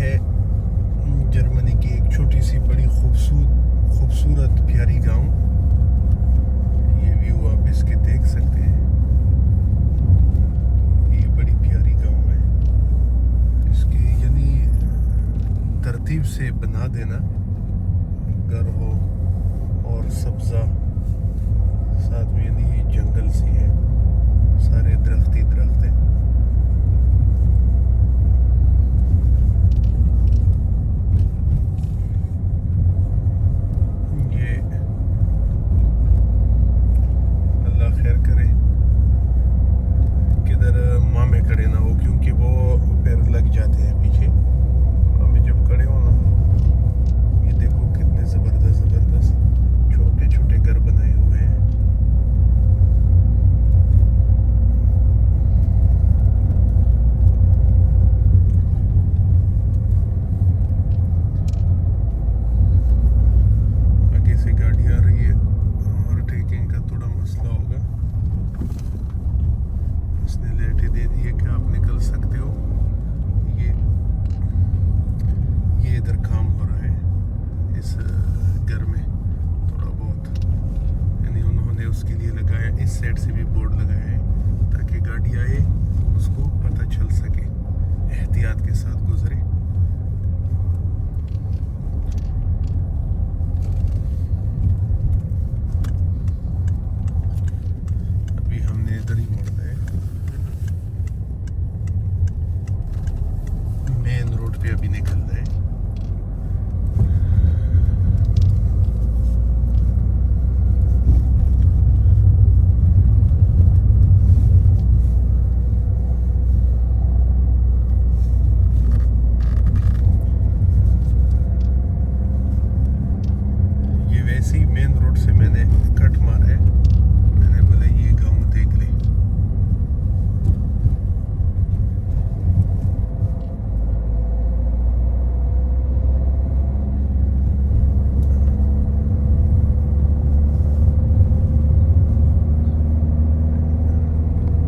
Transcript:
है जर्मनी की एक छोटी सी बड़ी खूबसूरत प्यारी गांव। ये व्यू आप इसके देख सकते हैं। ये बड़ी प्यारी गांव है। इसकी यानी तरतीब से बना देना, घर हो और सब्जा साथ में, यानी जंगल सी है, सारे दरख्त ही दरख्त हैं। ये अल्लाह खैर करे किधर मामे खड़े ना हो, क्योंकि वो पैर लग जाते हैं पीछे। मामे जब खड़े हो ना, ये देखो कितने ज़बरदस्त छोटे छोटे घर बनाए हुए हैं। आगे से गाड़ी आ रही है और टेकिंग का थोड़ा मसला होगा। इसने लेटे दे दी है कि आप निकल सकते हो। ये इधर काम हो रहा है इस घर में थोड़ा बहुत, यानी उन्होंने उसके लिए लगाया, इस साइड से भी बोर्ड लगाया है ताकि गाड़ी आए उसको पता चल सके, एहतियात के साथ गुजरे। अभी हमने इधर ही मोड़ना है, मेन रोड पे अभी निकलना है। ये वैसे ही मेन रोड से मैंने कट मारा है।